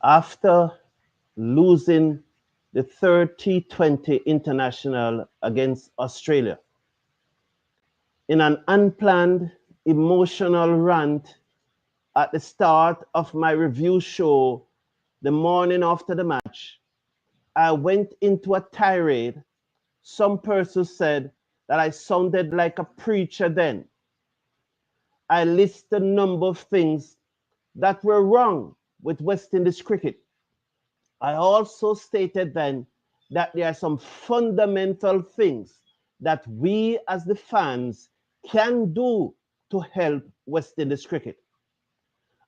after losing the third T20 international against Australia. In an unplanned, emotional rant at the start of my review show the morning after the match, I went into a tirade. Some persons said that I sounded like a preacher then. I listed a number of things that were wrong with West Indies cricket. I also stated then that there are some fundamental things that we as the fans can do to help West Indies cricket.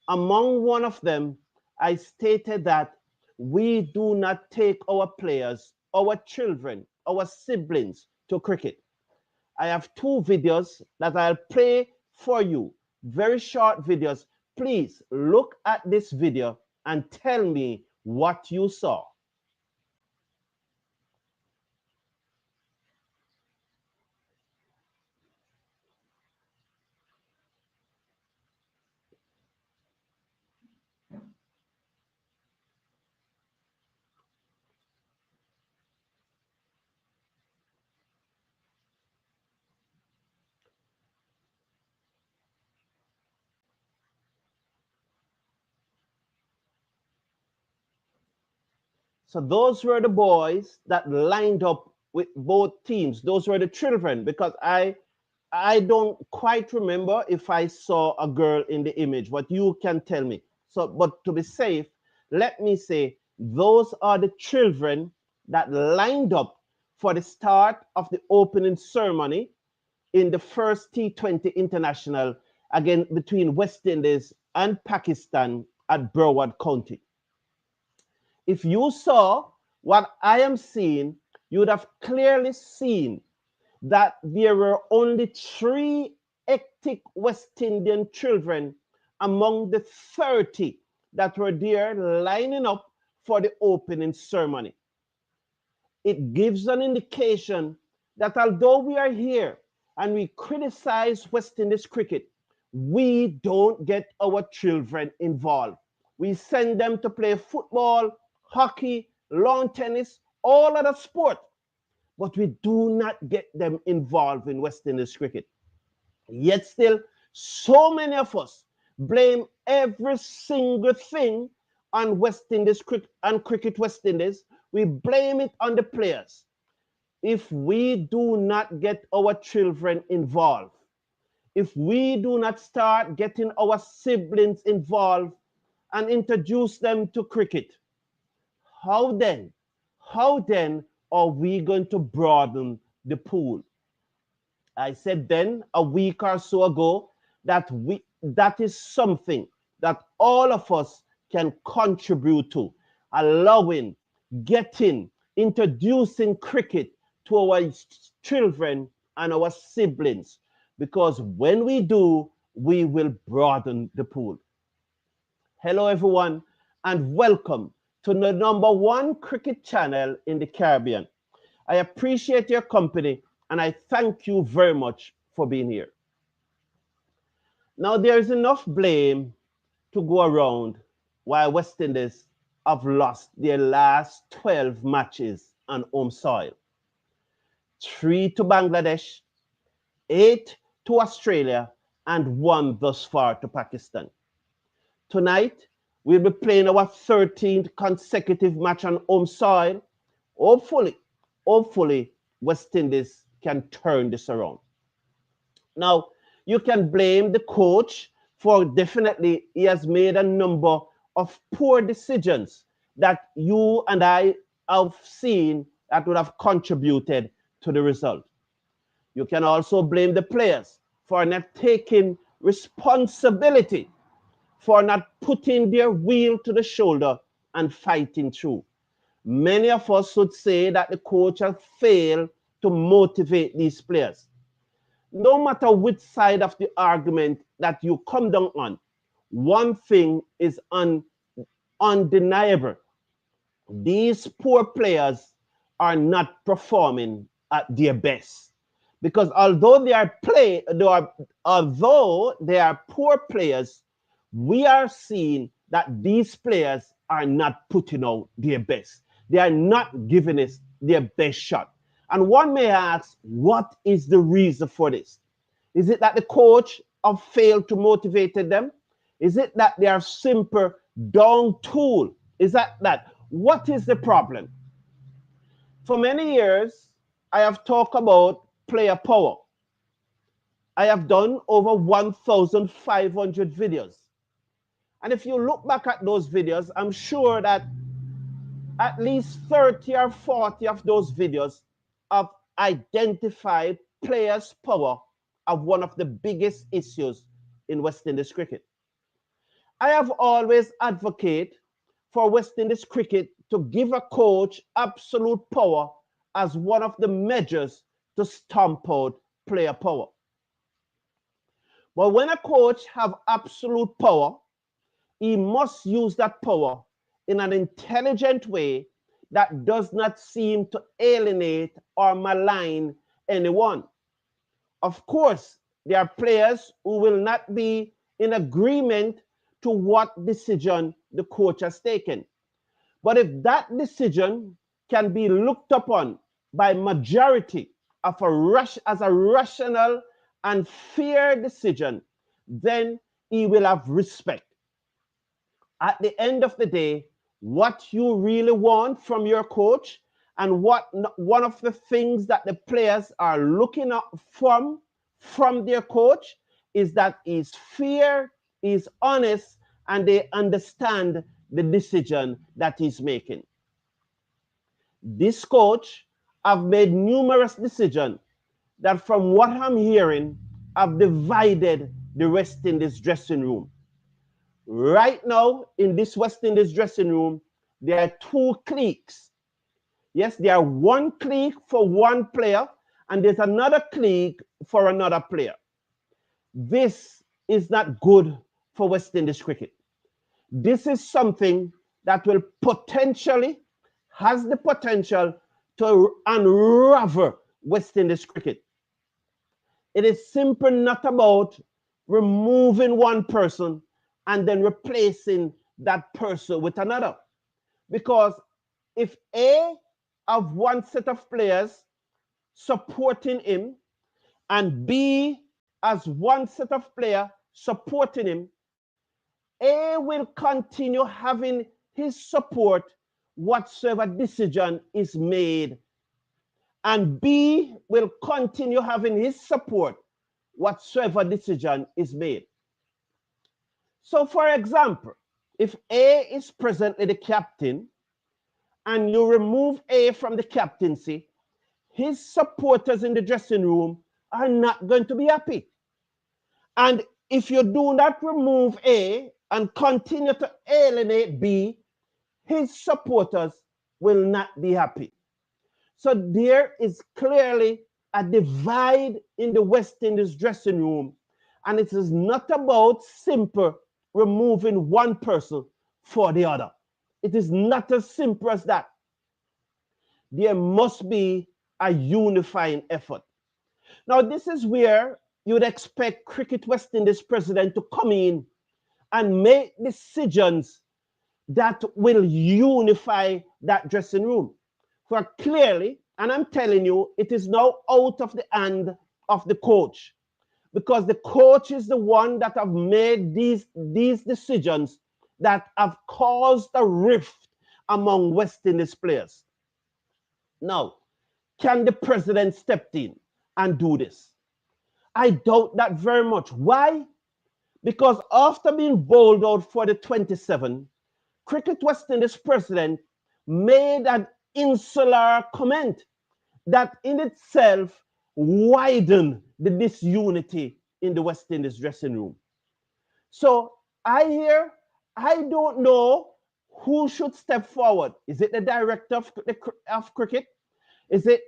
Among one of them, I stated that we do not take our players, our children, our siblings to cricket. I have two videos that I'll play for you, very short videos. Please look at this video and tell me what you saw. So those were the boys that lined up with both teams. Those were the children, because I don't quite remember if I saw a girl in the image, but you can tell me. So, but to be safe, let me say those are the children that lined up for the start of the opening ceremony in the first T20 international again between West Indies and Pakistan at Broward County. If you saw what I am seeing, you would have clearly seen that there were only 3 hectic West Indian children among the 30 that were there lining up for the opening ceremony. It gives an indication that although we are here and we criticize West Indies cricket, we don't get our children involved. We send them to play football, hockey, lawn tennis, all other sport, but we do not get them involved in West Indies cricket. Yet still, so many of us blame every single thing on West Indies and cricket West Indies. We blame it on the players. If we do not get our children involved, if we do not start getting our siblings involved and introduce them to cricket, how then? How then are we going to broaden the pool? I said then a week or so ago that is something that all of us can contribute to, allowing, getting, introducing cricket to our children and our siblings, because when we do, we will broaden the pool. Hello everyone, and welcome to the #1 cricket channel in the Caribbean. I appreciate your company and I thank you very much for being here. Now, there is enough blame to go around why West Indies have lost their last 12 matches on home soil. 3 to Bangladesh, 8 to Australia, and 1 thus far to Pakistan. Tonight, we'll be playing our 13th consecutive match on home soil. Hopefully, West Indies can turn this around. Now, you can blame the coach for definitely he has made a number of poor decisions that you and I have seen that would have contributed to the result. You can also blame the players for not taking responsibility, for not putting their wheel to the shoulder and fighting through. Many of us would say that the coach has failed to motivate these players. No matter which side of the argument that you come down on, one thing is undeniable. These poor players are not performing at their best. Because although they are poor players, we are seeing that these players are not putting out their best. They are not giving us their best shot. And one may ask, what is the reason for this? Is it that the coach have failed to motivate them? Is it that they are simple down tool? Is that? What is the problem? For many years, I have talked about player power. I have done over 1,500 videos. And if you look back at those videos, I'm sure that at least 30 or 40 of those videos have identified players' power as one of the biggest issues in West Indies cricket. I have always advocated for West Indies cricket to give a coach absolute power as one of the measures to stamp out player power. But when a coach have absolute power, he must use that power in an intelligent way that does not seem to alienate or malign anyone. Of course, there are players who will not be in agreement to what decision the coach has taken. But if that decision can be looked upon by majority as a rational and fair decision, then he will have respect. At the end of the day, what you really want from your coach and what one of the things that the players are looking at from their coach is that he's fair, he's honest, and they understand the decision that he's making. This coach have made numerous decisions that, from what I'm hearing, have divided the West Indies dressing room. Right now, in this West Indies dressing room, there are two cliques. Yes, there are one clique for one player, and there's another clique for another player. This is not good for West Indies cricket. This is something that will has the potential to unravel West Indies cricket. It is simply not about removing one person and then replacing that person with another. Because if A have one set of players supporting him and B has one set of players supporting him, A will continue having his support whatsoever decision is made. And B will continue having his support whatsoever decision is made. So, for example, if A is presently the captain and you remove A from the captaincy, his supporters in the dressing room are not going to be happy. And if you do not remove A and continue to alienate B, his supporters will not be happy. So there is clearly a divide in the West Indies dressing room, and it is not about simple removing one person for the other. It is not as simple as that. There must be a unifying effort. Now, this is where you'd expect Cricket West Indies president to come in and make decisions that will unify that dressing room. For clearly, and I'm telling you, it is now out of the hand of the coach, because the coach is the one that have made these decisions that have caused a rift among West Indies players. Now, can the president step in and do this? I doubt that very much. Why? Because after being bowled out for the 27, Cricket West Indies president made an insular comment that in itself widened the disunity in the West Indies dressing room. So I don't know who should step forward. Is it the director of cricket? Is it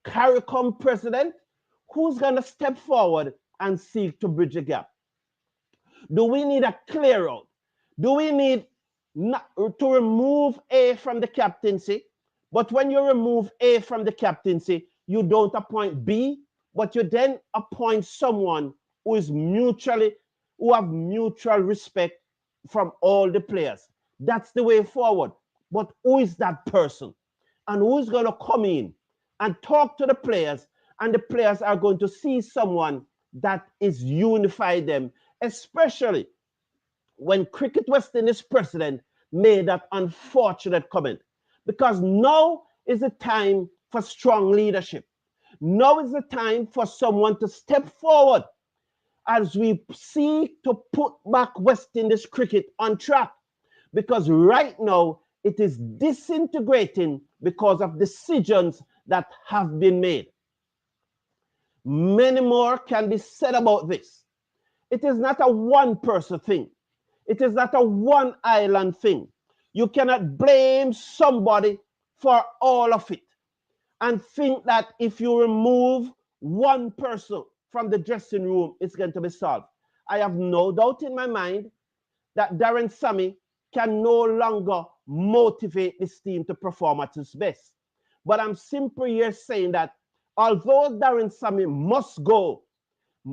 CARICOM president? Who's going to step forward and seek to bridge the gap? Do we need a clear out? Do we need to remove A from the captaincy? But when you remove A from the captaincy, you don't appoint B, but you then appoint someone who have mutual respect from all the players. That's the way forward. But who is that person? And who's going to come in and talk to the players? And the players are going to see someone that is unify them, especially when Cricket West Indies president made that unfortunate comment. Because now is the time for strong leadership. Now is the time for someone to step forward as we seek to put back West Indies cricket on track. Because right now it is disintegrating because of decisions that have been made. Many more can be said about this. It is not a one person thing. It is not a one island thing. You cannot blame somebody for all of it and think that if you remove one person from the dressing room, it's going to be solved. I have no doubt in my mind that Darren Sammy can no longer motivate this team to perform at its best. But I'm simply here saying that although Darren Sammy must go,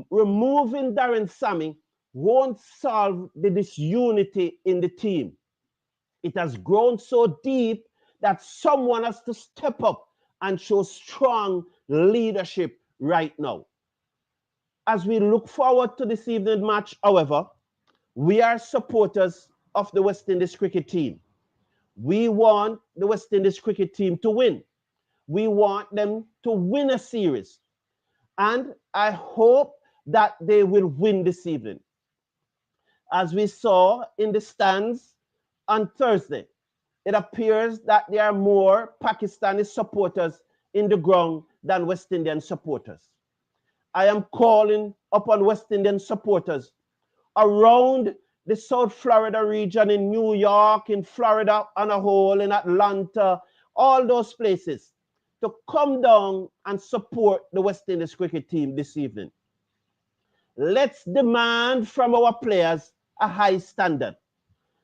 removing Darren Sammy won't solve the disunity in the team. It has grown so deep that someone has to step up and show strong leadership right now. As we look forward to this evening match, however, we are supporters of the West Indies cricket team. We want the West Indies cricket team to win. We want them to win a series. And I hope that they will win this evening. As we saw in the stands on Thursday, it appears that there are more Pakistani supporters in the ground than West Indian supporters. I am calling upon West Indian supporters around the South Florida region, in New York, in Florida on a whole, in Atlanta, all those places, to come down and support the West Indies cricket team this evening. Let's demand from our players a high standard.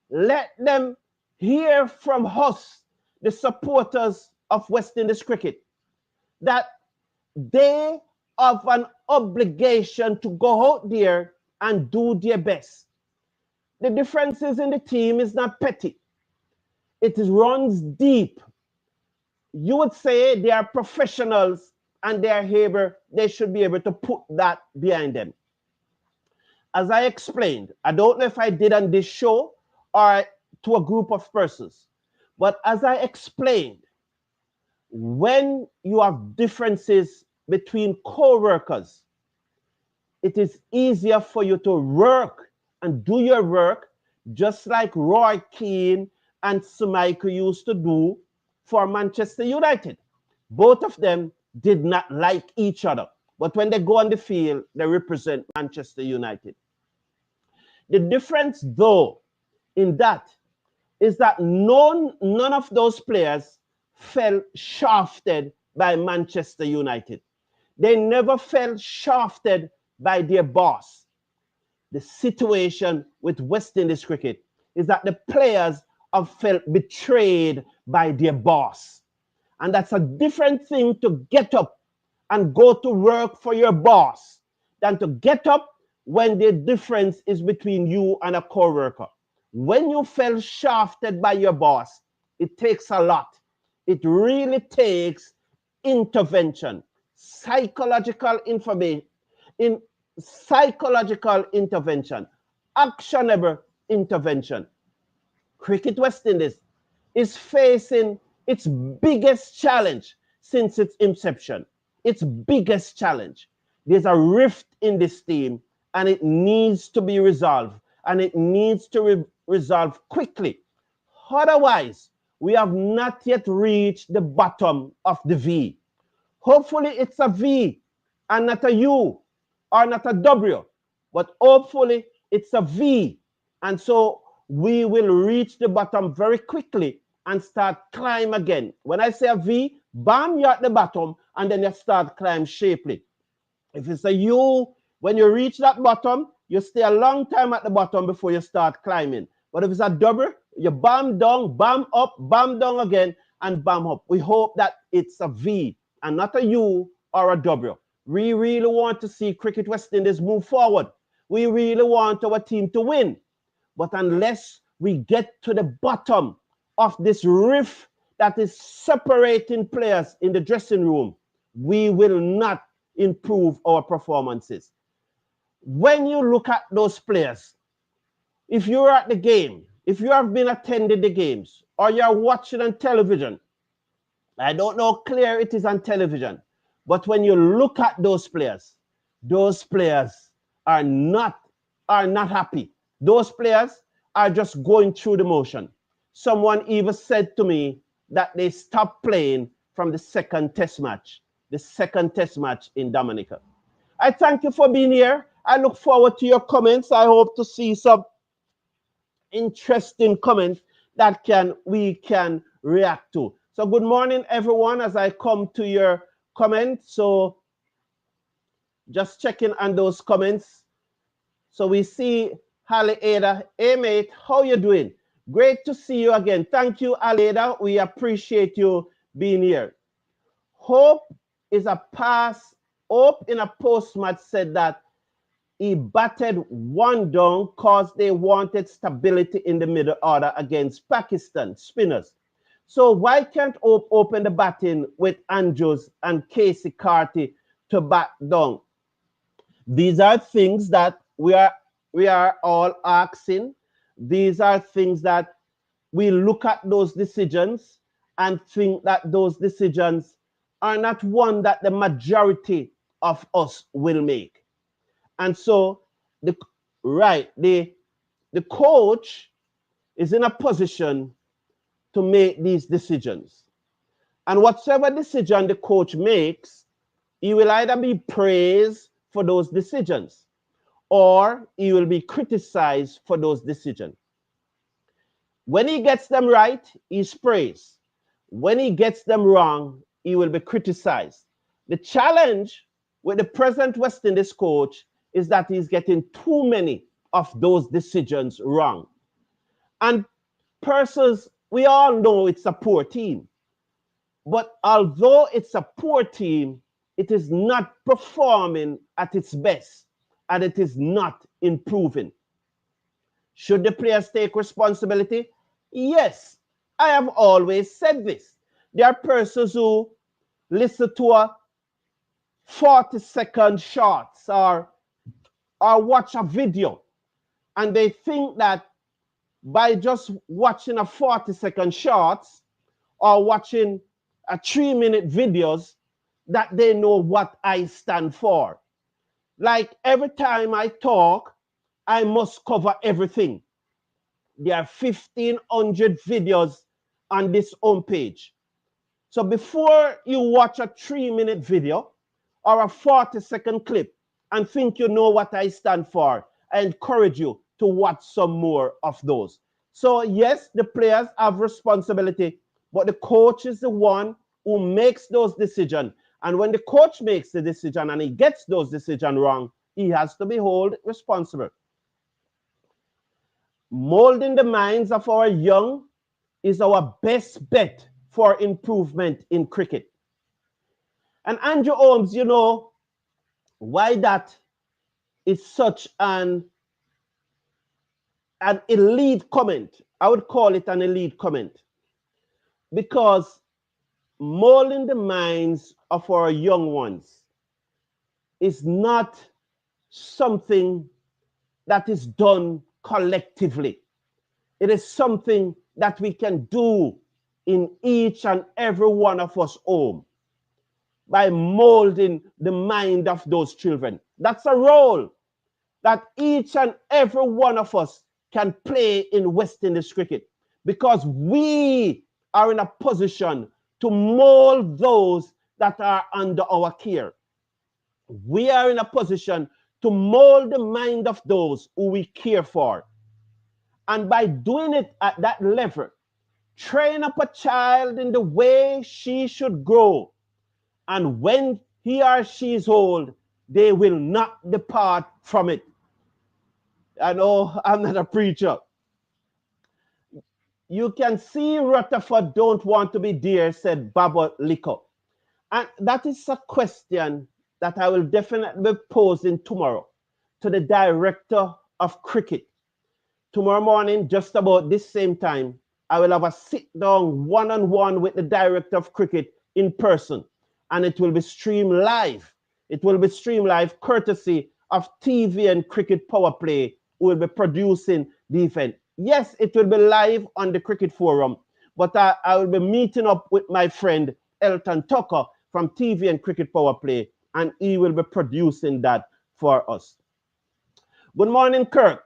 Let them hear from us, the supporters of West Indies cricket, that they have an obligation to go out there and do their best. The differences in the team is not petty. It runs deep. You would say they are professionals and they should be able to put that behind them. As I explained, I don't know if I did on this show or to a group of persons, but as I explained, when you have differences between co-workers, it is easier for you to work and do your work just like Roy Keane and Schumacher used to do for Manchester United. Both of them did not like each other, but when they go on the field, they represent Manchester United. The difference, though, in that is that none of those players felt shafted by Manchester United. They never felt shafted by their boss. The situation with West Indies cricket is that the players have felt betrayed by their boss. And that's a different thing to get up and go to work for your boss than to get up when the difference is between you and a co-worker. When you felt shafted by your boss, it takes a lot. It really takes intervention, psychological intervention, actionable intervention. Cricket West Indies is facing its biggest challenge since its inception. Its biggest challenge. There's a rift in this team and it needs to be resolved, and it needs to resolve quickly. Otherwise, we have not yet reached the bottom of the V. Hopefully it's a V and not a U or not a W, but hopefully it's a V. And so we will reach the bottom very quickly and start climb again. When I say a V, bam, you're at the bottom and then you start climb shapely. If it's a U, when you reach that bottom, you stay a long time at the bottom before you start climbing. But if it's a double, you bam down, bam up, bam down again, and bam up. We hope that it's a V and not a U or a W. We really want to see Cricket West Indies move forward. We really want our team to win. But unless we get to the bottom of this rift that is separating players in the dressing room, we will not improve our performances. When you look at those players, if you're at the game, if you have been attending the games, or you're watching on television, I don't know how clear it is on television, but when you look at those players are not happy. Those players are just going through the motion. Someone even said to me that they stopped playing from the second test match in Dominica. I thank you for being here. I look forward to your comments. I hope to see some interesting comments that we can react to. So good morning, everyone, as I come to your comments. So just checking on those comments. So we see Halle Ada. Hey, mate, how you doing? Great to see you again. Thank you, Aleda. We appreciate you being here. Hope in a post-match said that he batted one down because they wanted stability in the middle order against Pakistan spinners. So why can't Hope open the batting with Andrews and Casey Carty to bat down? These are things that we are all asking. These are things that we look at those decisions and think that those decisions are not one that the majority of us will make. And so the coach is in a position to make these decisions. And whatever decision the coach makes, he will either be praised for those decisions or he will be criticized for those decisions. When he gets them right, he's praised. When he gets them wrong, he will be criticized. The challenge with the present West Indies coach is that he's getting too many of those decisions wrong. And Persis, we all know it's a poor team. But although it's a poor team, it is not performing at its best and it is not improving. Should the players take responsibility? Yes, I have always said this. There are persons who listen to a 40-second shorts or watch a video and they think that by just watching a 40-second shorts or watching a 3-minute videos that they know what I stand for. Like every time I talk, I must cover everything. There are 1,500 videos on this homepage. So before you watch a 3-minute video or a 40-second clip and think you know what I stand for, I encourage you to watch some more of those. So yes, the players have responsibility, but the coach is the one who makes those decisions. And when the coach makes the decision and he gets those decisions wrong, he has to be held responsible. Molding the minds of our young is our best bet for improvement in cricket. And Andrew Holmes, you know why that is such an elite comment. I would call it an elite comment. Because molding the minds of our young ones is not something that is done collectively. It is something that we can do in each and every one of us home by molding the mind of those children. That's a role that each and every one of us can play in West Indies cricket because we are in a position to mold those that are under our care. We are in a position to mold the mind of those who we care for. And by doing it at that level, train up a child in the way she should grow. And when he or she is old, they will not depart from it. I know I'm not a preacher. You can see Rutherford don't want to be there, said Baba Liko. And that is a question that I will definitely be posing tomorrow to the director of cricket tomorrow morning, just about this same time, I will have a sit down one-on-one with the director of cricket in person, and it will be streamed live. It will be streamed live courtesy of TV and Cricket Power Play, who will be producing the event. Yes, it will be live on the Cricket Forum, but I will be meeting up with my friend Elton Tucker from TV and Cricket Power Play, and he will be producing that for us. Good morning, Kirk.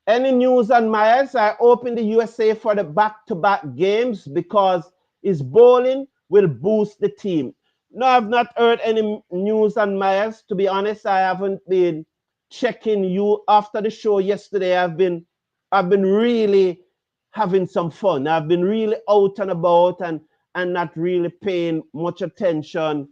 Any news on Myers? I opened the USA for the back-to-back games because his bowling will boost the team. No, I've not heard any news on Myers. To be honest, I haven't been checking you after the show yesterday. I've been really having some fun. I've been really out and about and not really paying much attention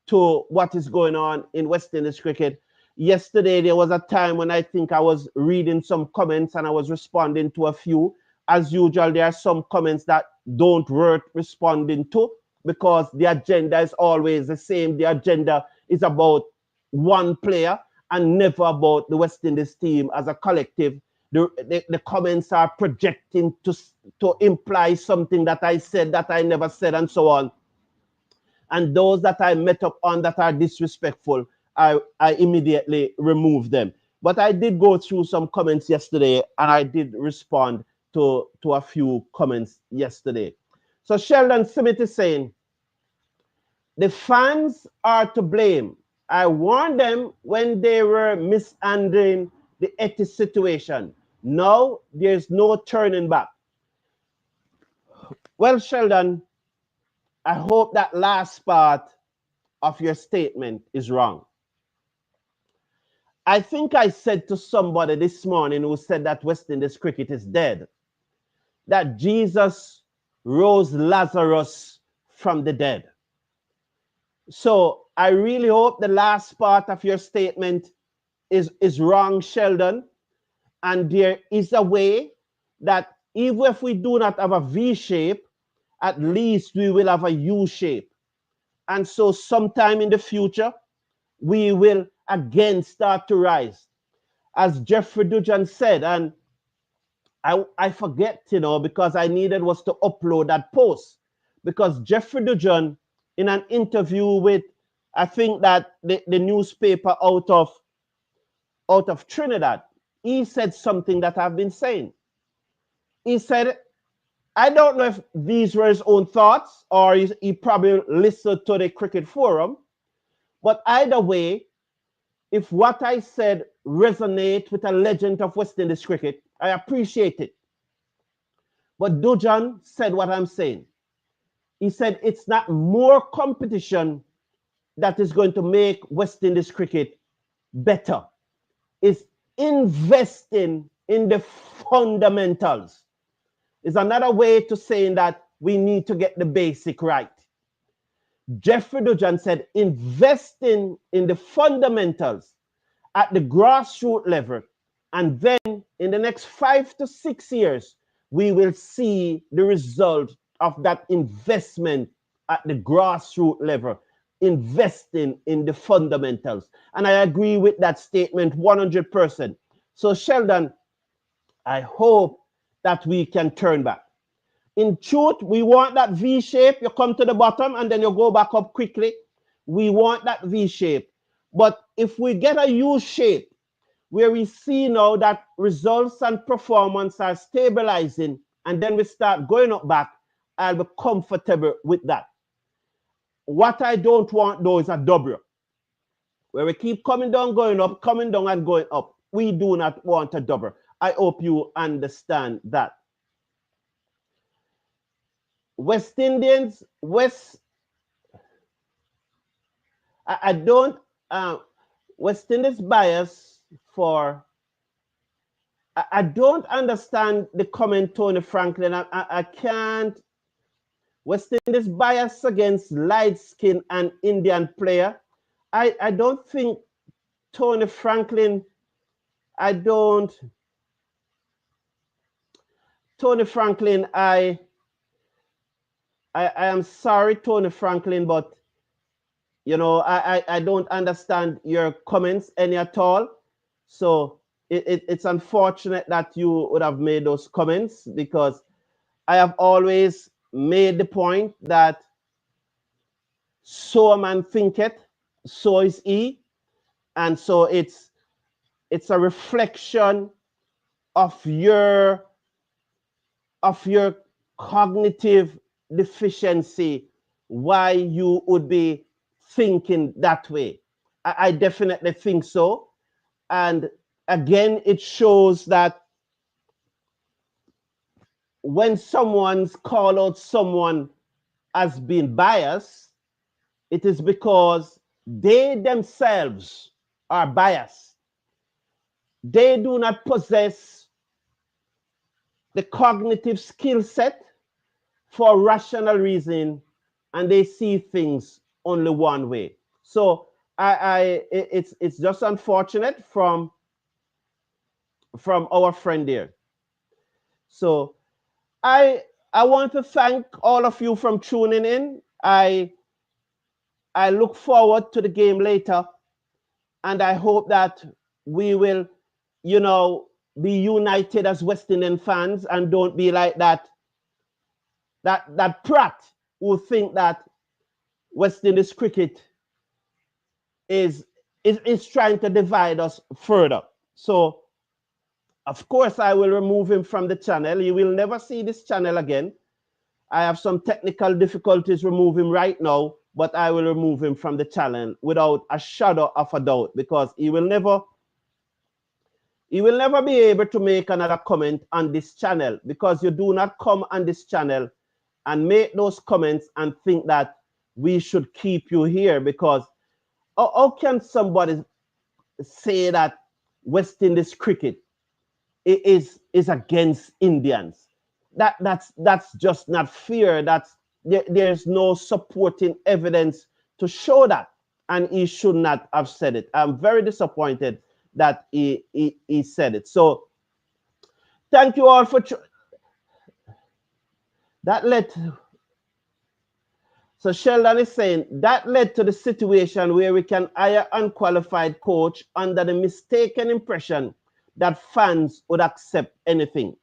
to what is going on in West Indies cricket. Yesterday, there was a time when I think I was reading some comments and I was responding to a few. As usual, there are some comments that don't worth responding to because the agenda is always the same. The agenda is about one player and never about the West Indies team as a collective. The comments are projecting to imply something that I said that I never said and so on. And those that I met up on that are disrespectful, I immediately remove them. But I did go through some comments yesterday and I did respond to a few comments yesterday. So Sheldon Smith is saying, the fans are to blame. I warned them when they were mishandling the Etty situation. Now there's no turning back. Well, Sheldon, I hope that last part of your statement is wrong. I think I said to somebody this morning who said that West Indies cricket is dead, that Jesus rose Lazarus from the dead. So I really hope the last part of your statement is wrong, Sheldon. And there is a way that even if we do not have a V shape, at least we will have a U shape. And so sometime in the future, we will again start to rise. As Jeffrey Dujan said, and I forget, because I needed was to upload that post. Because Jeffrey Dujan, in an interview with, I think that the newspaper out of Trinidad, he said something that I've been saying. He said, I don't know if these were his own thoughts or he probably listened to the Cricket Forum, but either way, if what I said resonates with a legend of West Indies cricket, I appreciate it. But Dujan said what I'm saying. He said it's not more competition that is going to make West Indies cricket better. It's investing in the fundamentals. It's another way to saying that we need to get the basic right. Jeffrey Dujan said investing in the fundamentals at the grassroots level, and then in the next 5 to 6 years, we will see the result of that investment at the grassroots level, investing in the fundamentals. And I agree with that statement 100%. So Sheldon, I hope that we can turn back. In truth, we want that V shape. You come to the bottom and then you go back up quickly. We want that V shape. But if we get a U shape, where we see now that results and performance are stabilizing, and then we start going up back, I'll be comfortable with that. What I don't want, though, is a W, where we keep coming down, going up, coming down, and going up. We do not want a W. I hope you understand that. West Indians, I don't, West Indies bias for, I don't understand the comment, Tony Franklin. I can't. West Indies bias against light skin and Indian player. I don't think Tony Franklin, Tony Franklin, I am sorry, Tony Franklin, but I don't understand your comments any at all. So it's unfortunate that you would have made those comments, because I have always made the point that so a man thinketh, so is he. And so it's a reflection of your cognitive deficiency why you would be thinking that way. I definitely think so. And again, it shows that when someone's call out someone as being biased, it is because they themselves are biased. They do not possess the cognitive skill set for rational reason, and they see things only one way. So it's just unfortunate from our friend there. So I I want to thank all of you from tuning in. I look forward to the game later, and I hope that we will, you know, be united as West Indian fans, and don't be like that Pratt who think that West Indies cricket is trying to divide us further. So of course I will remove him from the channel. You will never see this channel again. I have some technical difficulties removing him right now, but I will remove him from the channel without a shadow of a doubt, because he will never be able to make another comment on this channel, because you do not come on this channel and make those comments and think that we should keep you here. Because how can somebody say that West Indies cricket is against Indians? That's just not fair. There's no supporting evidence to show that, and he should not have said it. I'm very disappointed that he said it. So thank you all for that led. So Sheldon is saying that led to the situation where we can hire unqualified coach under the mistaken impression that fans would accept anything.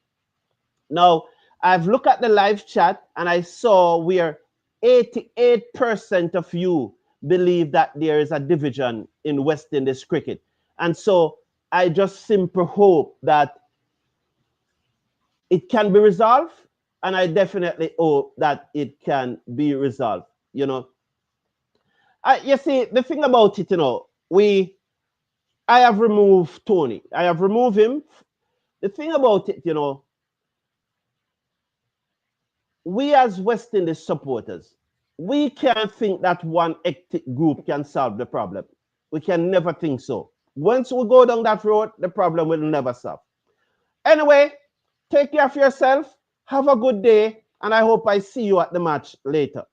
Now, I've looked at the live chat and I saw where 88% of you believe that there is a division in West Indies cricket. And so I just simply hope that it can be resolved, and I definitely hope that it can be resolved. You see, the thing about it, I have removed Tony. I have removed him. The thing about it, we as West Indies supporters, we can't think that one ethnic group can solve the problem. We can never think so. Once we go down that road, the problem will never solve. Anyway, take care of yourself. Have a good day, and I hope I see you at the match later.